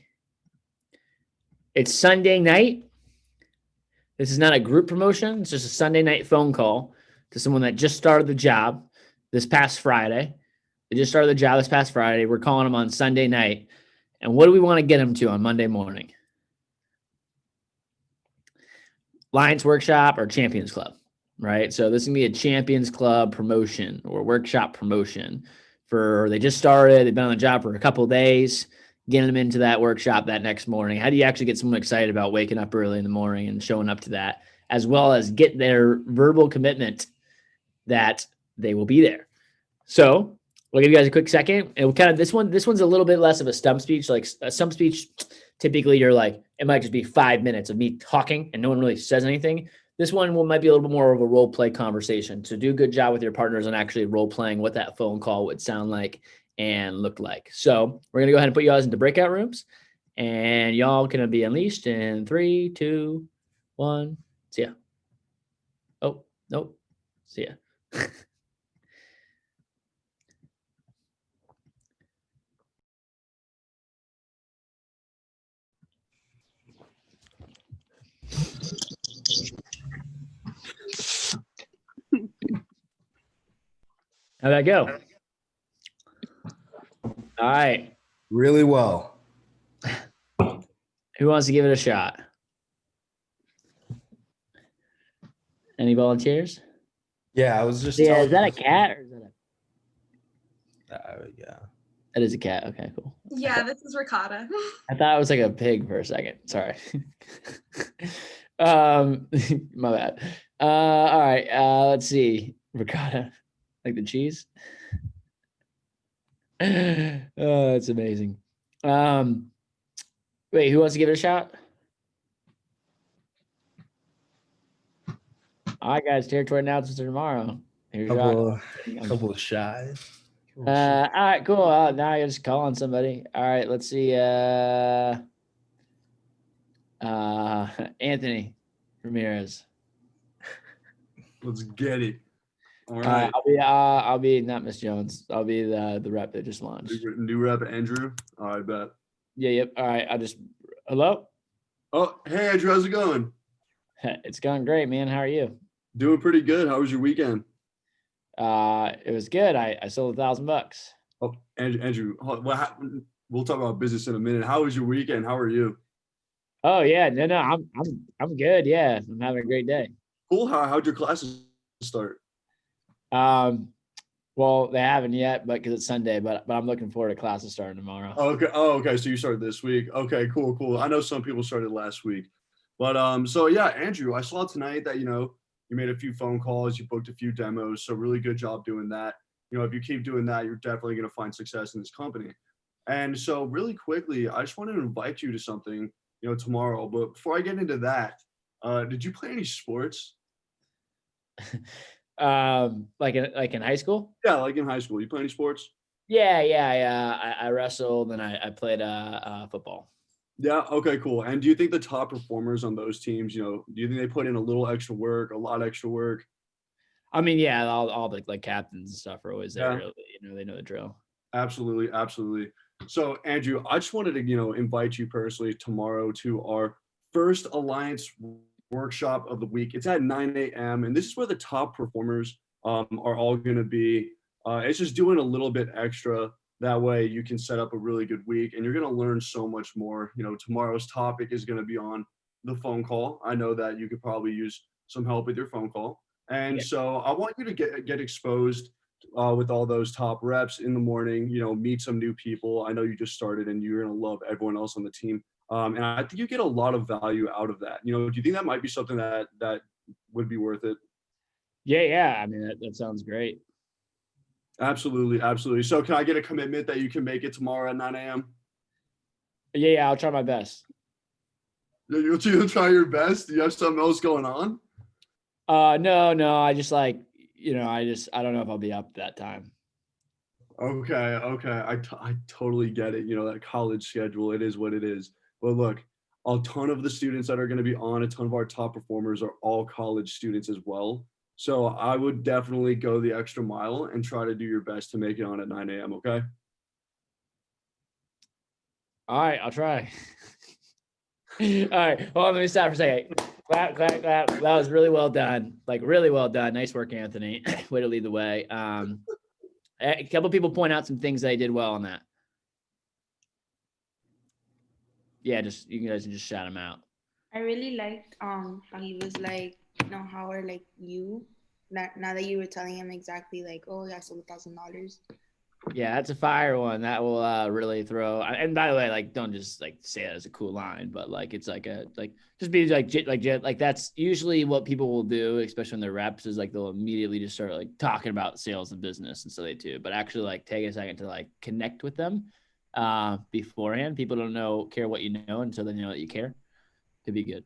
Sunday night. This is not a group promotion. It's just a Sunday night phone call to someone that just started the job this past Friday. They just started the job this past Friday. We're calling them on Sunday night. And what do we want to get them to on Monday morning? Lions Workshop or Champions Club, right? So this is going to be a Champions Club promotion or workshop promotion they just started. They've been on the job for a couple of days, getting them into that workshop that next morning. How do you actually get someone excited about waking up early in the morning and showing up to that, as well as get their verbal commitment that they will be there? So we'll give you guys a quick second. And we'll this one's a little bit less of a stump speech. Like a stump speech, typically you're like, it might just be 5 minutes of me talking and no one really says anything. This one might be a little bit more of a role play conversation. So do a good job with your partners on actually role playing what that phone call would sound like and look like. So we're going to go ahead and put you guys into breakout rooms and y'all going to be unleashed in 3, 2, 1. See ya. Oh, nope. See ya. How'd that go? All right. Really well. Who wants to give it a shot? Any volunteers? Yeah, I was just is that a cat or is that yeah. That is a cat. Okay, cool. Yeah, this is ricotta. I thought it was like a pig for a second. Sorry. My bad. All right. Let's see. Ricotta. Like the cheese. Oh, that's amazing. Wait, who wants to give it a shot? All right, guys. Territory announcements are tomorrow. Here's couple of shy. All right, cool. Now I just call on somebody. All right, let's see. Anthony Ramirez. Let's get it. All right. I'll be not Miss Jones. I'll be the rep that just launched. New rep Andrew. All right, bet. Yeah, yep. All right. Hello? Oh, hey Andrew, how's it going? It's going great, man. How are you? Doing pretty good. How was your weekend? It was good. I sold $1,000. Oh, Andrew, we'll talk about business in a minute. How was your weekend? How are you? Oh yeah, no, I'm good. Yeah, I'm having a great day. Cool. How'd your classes start? Well, they haven't yet, but because it's Sunday. But I'm looking forward to classes starting tomorrow. Okay. Oh, okay. So you started this week. Okay, cool. I know some people started last week, but so yeah, Andrew, I saw tonight that you made a few phone calls, you booked a few demos, so really good job doing that. If you keep doing that, you're definitely going to find success in this company. And so really quickly, I just wanted to invite you to something, tomorrow. But before I get into that, did you play any sports? Like in high school? Yeah, like in high school. You play any sports? Yeah. I wrestled and I played football. Yeah. Okay, cool. And do you think the top performers on those teams, do you think they put in a little extra work, a lot extra work? I mean, yeah, all the like captains and stuff are always there. Yeah. They know the drill. Absolutely. So Andrew, I just wanted to, invite you personally tomorrow to our first Alliance workshop of the week. It's at 9 a.m. and this is where the top performers are all going to be. It's just doing a little bit extra. That way you can set up a really good week and you're going to learn so much more. Tomorrow's topic is going to be on the phone call. I know that you could probably use some help with your phone call. And so I want you to get exposed with all those top reps in the morning, meet some new people. I know you just started and you're going to love everyone else on the team. And I think you get a lot of value out of that. Do you think that might be something that would be worth it? Yeah. I mean, that sounds great. Absolutely. Absolutely. So can I get a commitment that you can make it tomorrow at 9 a.m.? Yeah, I'll try my best. You'll try your best? Do you have something else going on? No. I just I don't know if I'll be up that time. Okay. I totally get it. That college schedule, it is what it is. But look, a ton of the students that are going to be on, a ton of our top performers are all college students as well. So I would definitely go the extra mile and try to do your best to make it on at 9 a.m. Okay. All right, I'll try. All right. Hold on, let me stop for a second. Clap. That was really well done. Really well done. Nice work, Anthony. Way to lead the way. A couple people point out some things that I did well on that. Yeah, you guys can just shout them out. I really liked how he was how are you now that you were telling him exactly oh yeah, so $1,000. Yeah, that's a fire one. That will really throw. And by the way, don't just say it as a cool line, but it's just be that's usually what people will do, especially when they're reps, is they'll immediately just start talking about sales and business, and so they do. But actually take a second to connect with them beforehand. People don't care what you know until they know that you care. Could be good.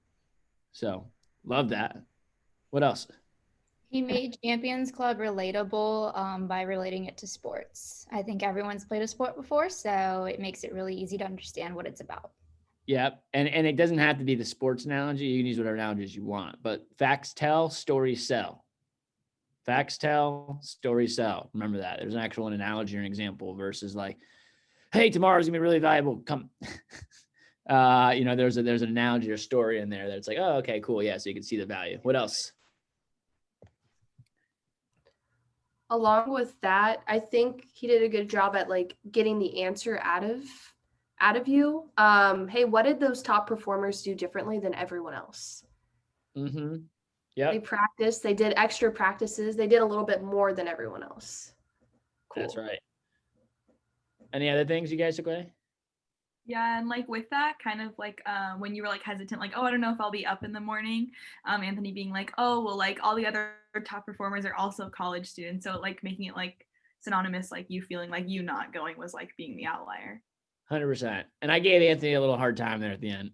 So love that. What else? He made Champions Club relatable by relating it to sports. I think everyone's played a sport before, so it makes it really easy to understand what it's about. Yeah, and it doesn't have to be the sports analogy. You can use whatever analogies you want, but facts tell, stories sell. Facts tell, stories sell. Remember that. There's an actual analogy or an example versus hey, tomorrow's gonna be really valuable. Come. There's an analogy or story in there that's oh, okay, cool. Yeah, so you can see the value. What else? Along with that, I think he did a good job at getting the answer out of you. Hey, what did those top performers do differently than everyone else? Mm-hmm. Yeah. They practiced, they did extra practices, they did a little bit more than everyone else. Cool. That's right. Any other things you guys took away? Yeah, and with that, kind of when you were hesitant, oh, I don't know if I'll be up in the morning. Anthony being oh, well, all the other top performers are also college students, so making it synonymous, you feeling you not going was being the outlier. 100%. And I gave Anthony a little hard time there at the end.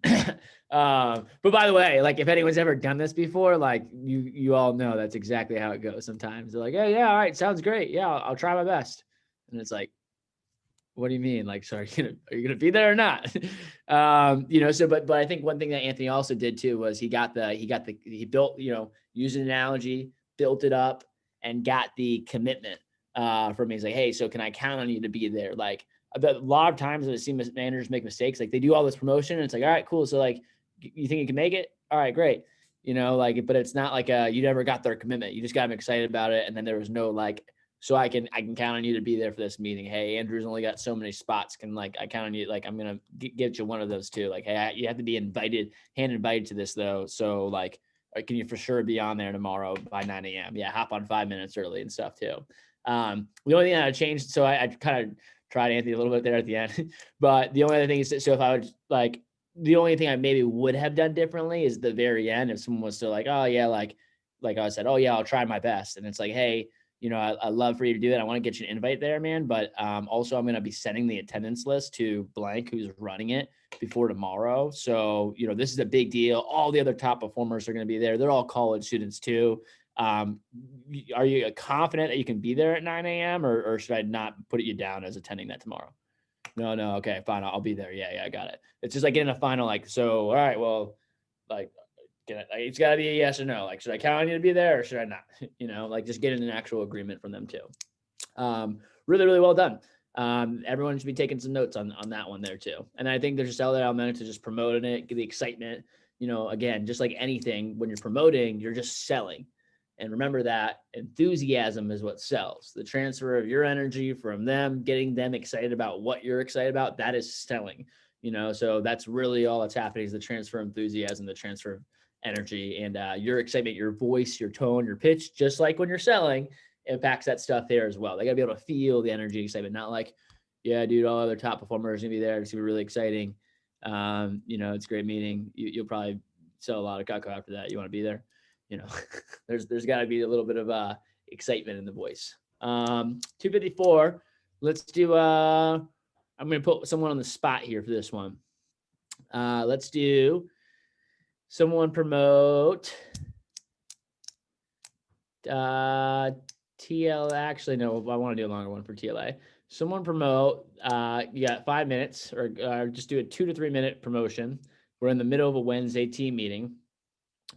But by the way, if anyone's ever done this before, you all know that's exactly how it goes. Sometimes they're yeah, all right, sounds great. Yeah, I'll try my best. And it's what do you mean? So are you gonna be there or not? So, but I think one thing that Anthony also did too was he built, used an analogy, built it up, and got the commitment from me. He's hey, so can I count on you to be there? A lot of times I've seen managers make mistakes. They do all this promotion and it's all right, cool. So you think you can make it? All right, great. But it's not you never got their commitment. You just got them excited about it. And then there was no so I can count on you to be there for this meeting. Hey, Andrew's only got so many spots. Can I count on you? I'm going to get you one of those too. Hey, you have to be hand invited to this though. So can you for sure be on there tomorrow by 9 a.m.? Yeah. Hop on 5 minutes early and stuff too. The only thing that I changed, so I kind of tried Anthony a little bit there at the end, but the only other thing is that, so if I would the only thing I maybe would have done differently is the very end. If someone was still oh yeah, like I said, oh yeah, I'll try my best. And it's hey, I love for you to do that. I want to get you an invite there, man. But also I'm going to be sending the attendance list to blank who's running it before tomorrow. So, this is a big deal. All the other top performers are going to be there. They're all college students too. Are you confident that you can be there at 9 a.m. or should I not put you down as attending that tomorrow? No. Okay, fine. I'll be there. Yeah, I got it. It's just getting a final, so, all right, well, it's got to be a yes or no. Should I count on you to be there or should I not? Just getting an actual agreement from them too. Really, really well done. Everyone should be taking some notes on that one there too. And I think there's just other element to just promoting it, get the excitement. Again, just like anything, when you're promoting, you're just selling. And remember that enthusiasm is what sells. The transfer of your energy from them, getting them excited about what you're excited about, that is selling. So that's really all that's happening is the transfer of enthusiasm, the transfer of energy, and your excitement, your voice, your tone, your pitch, just like when you're selling, impacts that stuff there as well. They got to be able to feel the energy, excitement, not like, yeah, dude, all other top performers are gonna be there. It's gonna be really exciting. It's a great meeting. You'll probably sell a lot of Cutco after that. You want to be there. There's got to be a little bit of excitement in the voice. 254. Let's do. I'm gonna put someone on the spot here for this one. Let's do someone promote. TLA. Actually, no. I want to do a longer one for TLA. Someone promote. You got 5 minutes, or just do a 2 to 3 minute promotion. We're in the middle of a Wednesday team meeting,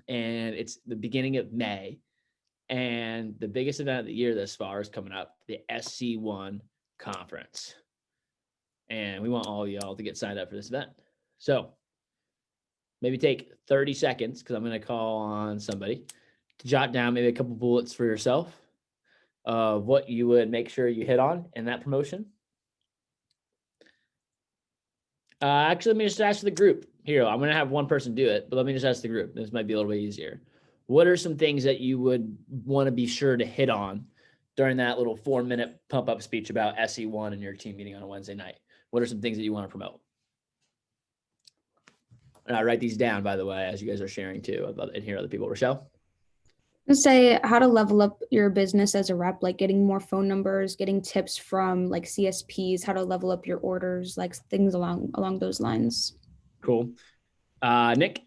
and it's the beginning of May. And the biggest event of the year thus far is coming up, the SC1 conference. And we want all of y'all to get signed up for this event. So maybe take 30 seconds, because I'm going to call on somebody to jot down maybe a couple bullets for yourself of what you would make sure you hit on in that promotion. Actually, let me just ask the group. Here, I'm going to have one person do it, but let me just ask the group. This might be a little bit easier. What are some things that you would want to be sure to hit on during that little 4-minute pump-up speech about SE1 in your team meeting on a Wednesday night? What are some things that you want to promote? And I write these down, by the way, as you guys are sharing too, and hear other people. Rochelle? Let's say how to level up your business as a rep, like getting more phone numbers, getting tips from like CSPs, how to level up your orders, like things along those lines. Cool. Nick?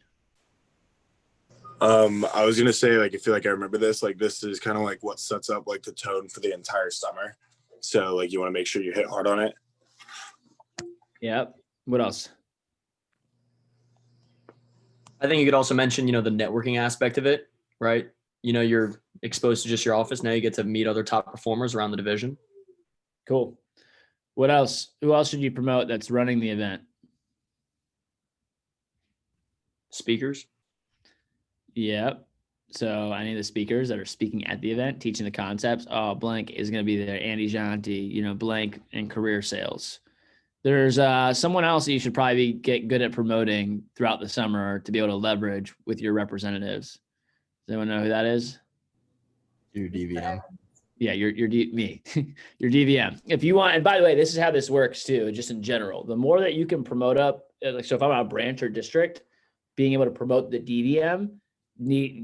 I was gonna say, like, I feel like I remember this. Like, this is kind of like what sets up like the tone for the entire summer. So, like, you want to make sure you hit hard on it. Yep. What else? I think you could also mention, the networking aspect of it, right? You're exposed to just your office. Now you get to meet other top performers around the division. Cool. What else? Who else should you promote that's running the event? Speakers. Yep. So any of the speakers that are speaking at the event, teaching the concepts, blank is going to be there. Andy Janti, blank in career sales. There's someone else that you should probably get good at promoting throughout the summer to be able to leverage with your representatives. Does anyone know who that is? Your DVM. Yeah, your DVM. If you want, and by the way, this is how this works too, just in general. The more that you can promote up, so if I'm a branch or district, being able to promote the DVM,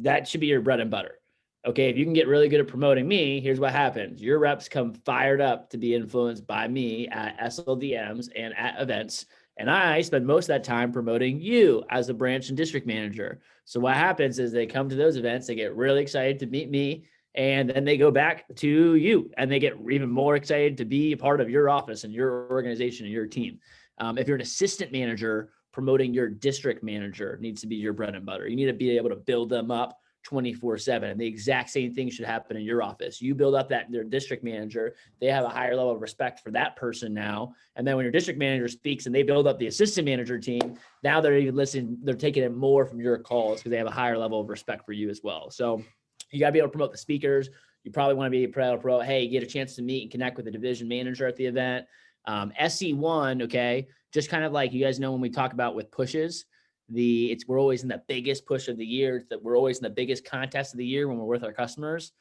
that should be your bread and butter. Okay, if you can get really good at promoting me, here's what happens. Your reps come fired up to be influenced by me at SLDMs and at events. And I spend most of that time promoting you as a branch and district manager. So what happens is they come to those events, they get really excited to meet me, and then they go back to you and they get even more excited to be a part of your office and your organization and your team. If you're an assistant manager, promoting your district manager needs to be your bread and butter. You need to be able to build them up 24/7. And the exact same thing should happen in your office. You build up their district manager, they have a higher level of respect for that person now. And then when your district manager speaks and they build up the assistant manager team, now they're even listening, they're taking in more from your calls because they have a higher level of respect for you as well. So you got to be able to promote the speakers. You probably want to be able to promote, hey, get a chance to meet and connect with the division manager at the event. SC1, okay, just kind of like you guys know when we talk about with pushes, we're always in the biggest push of the year, that we're always in the biggest contest of the year when we're with our customers.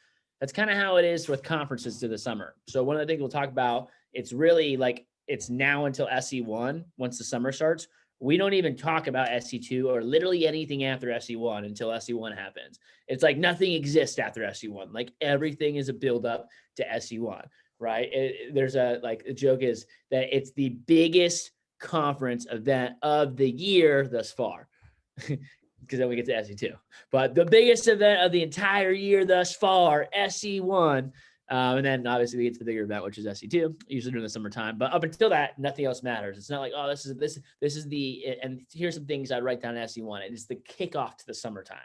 That's kind of how it is with conferences to the summer. So one of the things we'll talk about, it's really like it's now until SC1. Once the summer starts, we don't even talk about SC2 or literally anything after SC1 until SC1 happens. It's like nothing exists after SC1. Like everything is a build up to SC1, right? There's a joke is that it's the biggest conference event of the year thus far, because then we get to SC2. But the biggest event of the entire year thus far, SC1. And then obviously we get to the bigger event, which is SC2, usually during the summertime. But up until that, nothing else matters. It's not like, oh, this is the, and here's some things I write down in SC1. It's the kickoff to the summertime.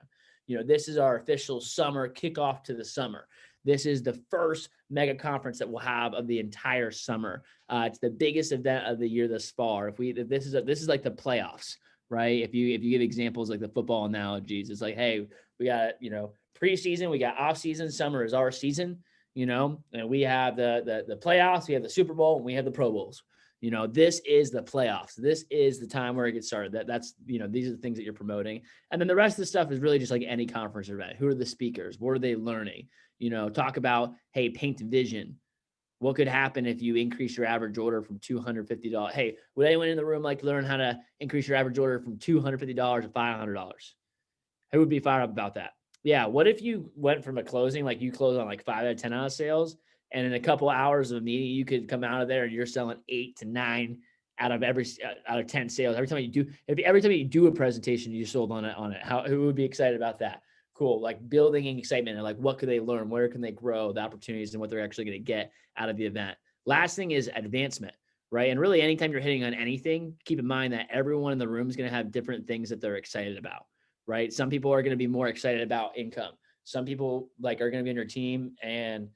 This is our official summer kickoff to the summer. This is the first mega conference that we'll have of the entire summer. It's the biggest event of the year thus far. This is like the playoffs, right? If you give examples like the football analogies, it's like, hey, we got preseason, we got off season, summer is our season, and we have the playoffs, we have the Super Bowl, and we have the Pro Bowls. You know, this is the playoffs. This is the time where it gets started. That's, you know, these are the things that you're promoting. And then the rest of the stuff is really just like any conference or event. Who are the speakers? What are they learning? You know, talk about, hey, paint vision. What could happen if you increase your average order from $250? Hey, would anyone in the room like to learn how to increase your average order from $250 to $500? Who would be fired up about that? Yeah. What if you went from a closing, like you close on like 5 out of 10 out of sales, and in a couple hours of a meeting, you could come out of there and you're selling 8 to 9 out of 10 sales. Every time you do a presentation, you sold on it. Who would be excited about that? Cool. Like building excitement and like, what could they learn? Where can they grow, the opportunities and what they're actually going to get out of the event. Last thing is advancement, right? And really anytime you're hitting on anything, keep in mind that everyone in the room is going to have different things that they're excited about, right? Some people are going to be more excited about income. Some people like are going to be on your team and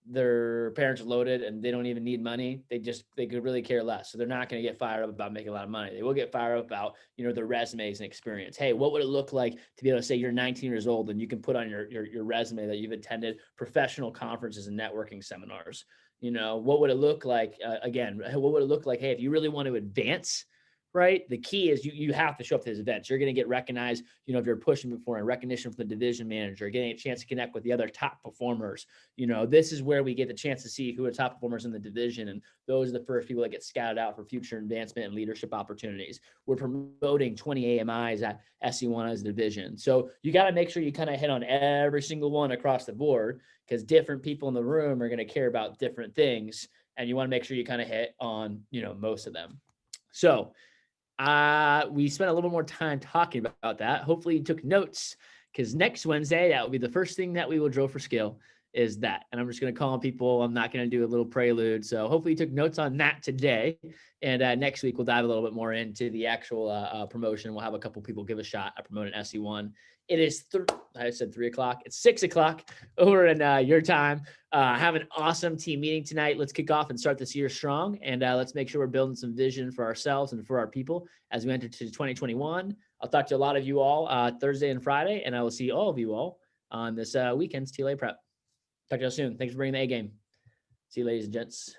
their parents are loaded and they don't even need money. They could really care less. So they're not going to get fired up about making a lot of money. They will get fired up about, you know, their resumes and experience. Hey, what would it look like to be able to say you're 19 years old and you can put on your resume that you've attended professional conferences and networking seminars? You know, what would it look like? What would it look like? Hey, if you really want to advance, right? The key is you have to show up to these events. You're going to get recognized, you know, if you're pushing before and recognition from the division manager, getting a chance to connect with the other top performers. You know, this is where we get the chance to see who are top performers in the division. And those are the first people that get scouted out for future advancement and leadership opportunities. We're promoting 20 AMIs at SC1 as a division. So you got to make sure you kind of hit on every single one across the board, because different people in the room are going to care about different things. And you want to make sure you kind of hit on, you know, most of them. So we spent a little more time talking about that. Hopefully you took notes, because next Wednesday, that will be the first thing that we will drill for skill is that. And I'm just going to call on people. I'm not going to do a little prelude. So hopefully you took notes on that today. And next week, we'll dive a little bit more into the actual promotion. We'll have a couple people give a shot at promoting SC1. It is, I said 3 o'clock. It's 6 o'clock over in your time. Have an awesome team meeting tonight. Let's kick off and start this year strong. And let's make sure we're building some vision for ourselves and for our people as we enter to 2021. I'll talk to a lot of you all Thursday and Friday, and I will see all of you all on this weekend's TLA Prep. Talk to you all soon. Thanks for bringing the A game. See you, ladies and gents.